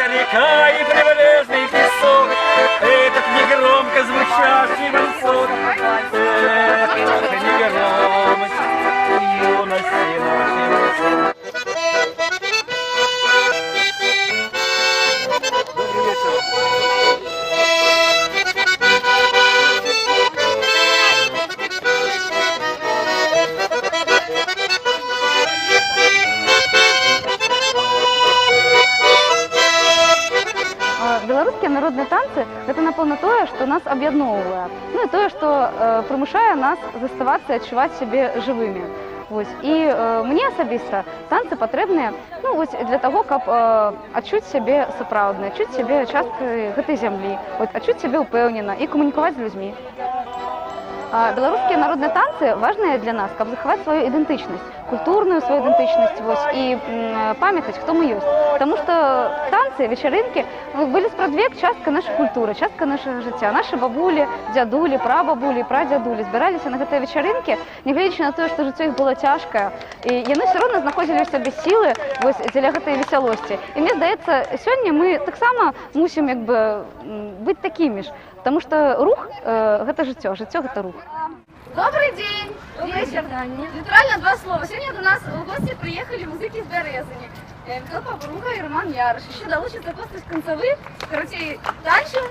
это река и прибрежный песок, этот негромко звучащий высок, это негромко юности нашей. Беларускія народныя танцы гэта напэўна тое, што нас аб'ядноўвае, ну і тое, што прымушае нас заставацца і адчуваць сябе жывымі. Вось. І мне асабіста танцы патрэбныя для таго, каб адчуць сябе сапраўдна, адчуць сябе часткай гэтай зямлі, адчуць сябе ўпэўнена і камунікаваць з людзьмі. Беларускія народныя танцы важныя для нас, каб захаваць сваю ідэнтычнасць, культурную сваю ідэнтычнасць і памятаць, хто мы ёсць. Таму што танцы, вечарынкі былі спрадвек частка нашай культуры, частка нашага жыцця. Нашы бабулі, дзядулі, прабабулі, прадзядулі збіраліся на гэтыя вечарынкі, нягледзячы на тое, што жыццё іх было цяжкае. І яны ўсё роўна знаходзілі ў сабе сілы дзеля гэтай весялосці. І мне здаецца, сёння мы таксама мусім быць такімі ж. Потому что рух – это жыццё, жыццё – это рух. Добрый день, вечер. Литерально два слова. Сегодня до нас в гости приехали музыки из Березани. Михаил Попруга и Роман Ярош. Еще долучится Костас Концевы. Короче, танчим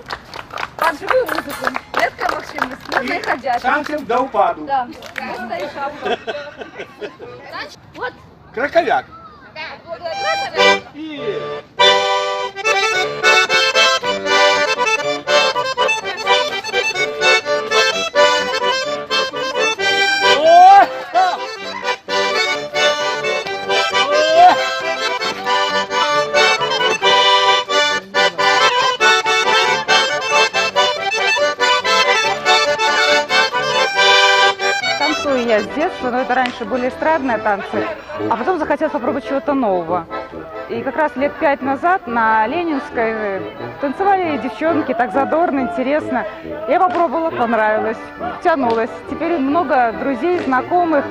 под живую музыку. Редкая махчимость. Можно и ходячим. Танцем до упаду. Да. Вот. Краковяк. Краковяк. Я с детства, но это раньше были эстрадные танцы, а потом захотелось попробовать чего-то нового. И как раз лет 5 назад на Ленинской танцевали девчонки, так задорно, интересно. Я попробовала, понравилось, тянулась. Теперь много друзей, знакомых.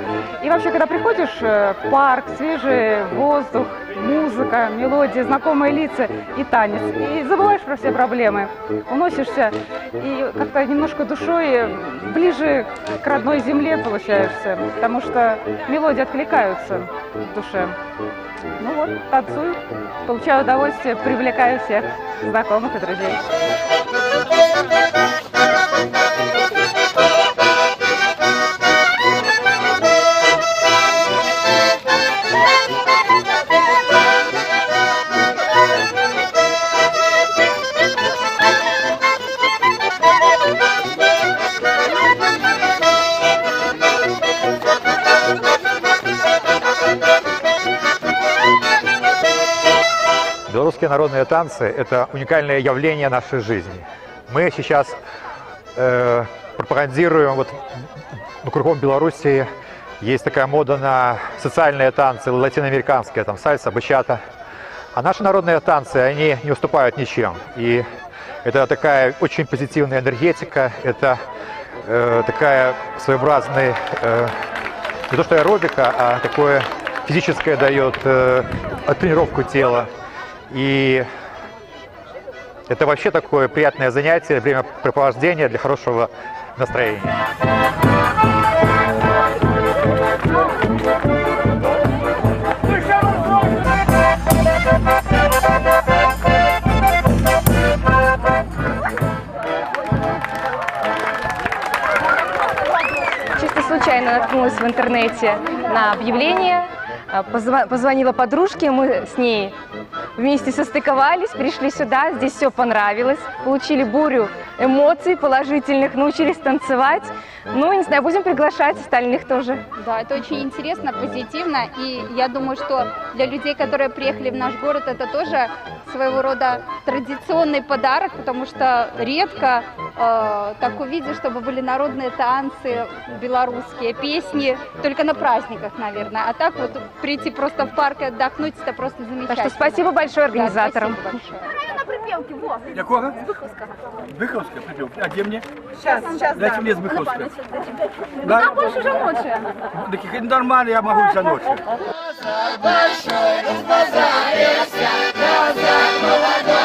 И вообще, когда приходишь в парк, свежий воздух, музыка, мелодия, знакомые лица и танец, и забываешь про все проблемы, уносишься и как-то немножко душой ближе к родной земле получаешься, потому что мелодии откликаются в душе. Ну вот, танцую, получаю удовольствие, привлекаю всех знакомых и друзей. Белорусские народные танцы – это уникальное явление нашей жизни. Мы сейчас пропагандируем, кругом Белоруссии есть такая мода на социальные танцы, латиноамериканские, там сальса, бачата. А наши народные танцы, они не уступают ничем. И это такая очень позитивная энергетика, это такая своеобразная, не то что аэробика, а такое физическое дает тренировку тела. И это вообще такое приятное занятие, времяпрепровождение для хорошего настроения. Чисто случайно наткнулась в интернете на объявление, позвонила подружке, мы с ней вместе состыковались, пришли сюда, здесь все понравилось, получили бурю эмоций положительных, научились танцевать. Ну, не знаю, будем приглашать остальных тоже. Да, это очень интересно, позитивно, и я думаю, что для людей, которые приехали в наш город, это тоже своего рода традиционный подарок, потому что редко так увидишь, чтобы были народные танцы, белорусские песни, только на праздниках, наверное. А так вот прийти просто в парк и отдохнуть, это просто замечательно. Так что спасибо большое организаторам. Да, спасибо большое. На припевке, вот. Якого? З Быховского. Быховская припевка. А где мне? Сейчас, Дайте мне с Быховской. Да? Нам больше уже ночи. Так нормально, я могу вся ночь. Большой разбазарился, глаза молодой.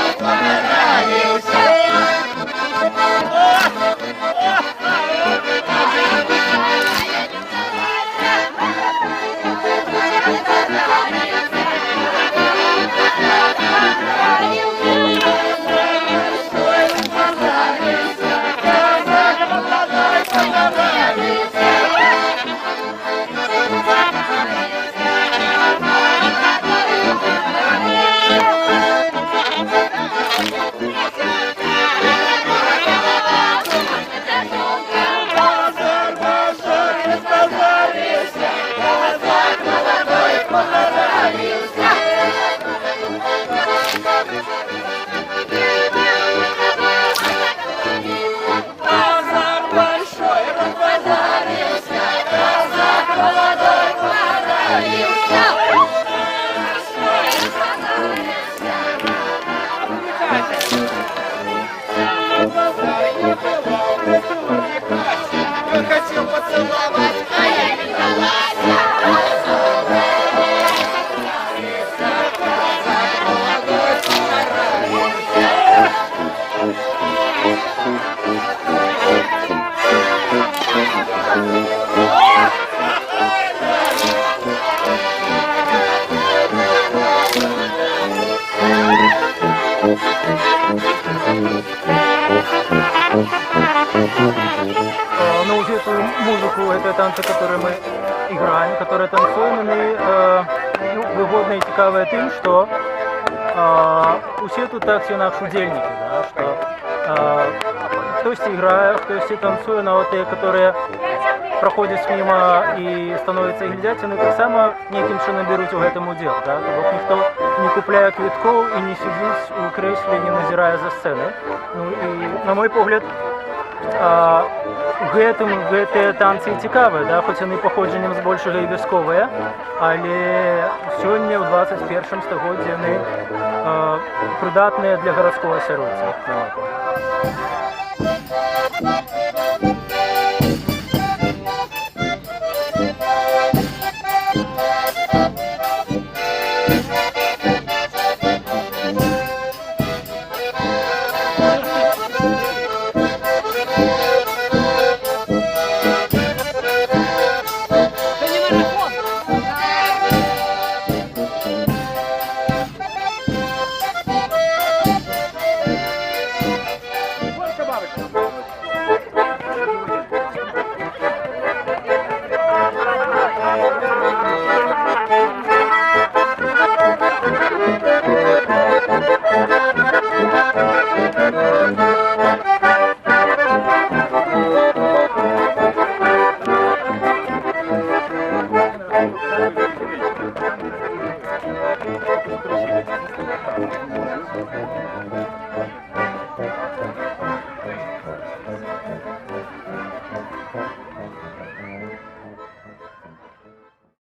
музыку, это танцы, которые мы играем, которые танцуем, вони вигодні і цікаві тим, що усі тут так чи інакше удельники, да, що хтось грає, хтось танцює, но те, які проходять мимо і становляться і глядять, вони так само ніяким чином беруть у цьому уділ. Да? Тобто ніхто не купляє квитків і не сидить у креслі, не назирає за сценою. Ну, і, на мій погляд, гэты танцы і цікаві, да? Хоч вони походженням збольшого і військові, але сьогодні, у 21 столітті, вони придатні для городського осередця, на мій погляд.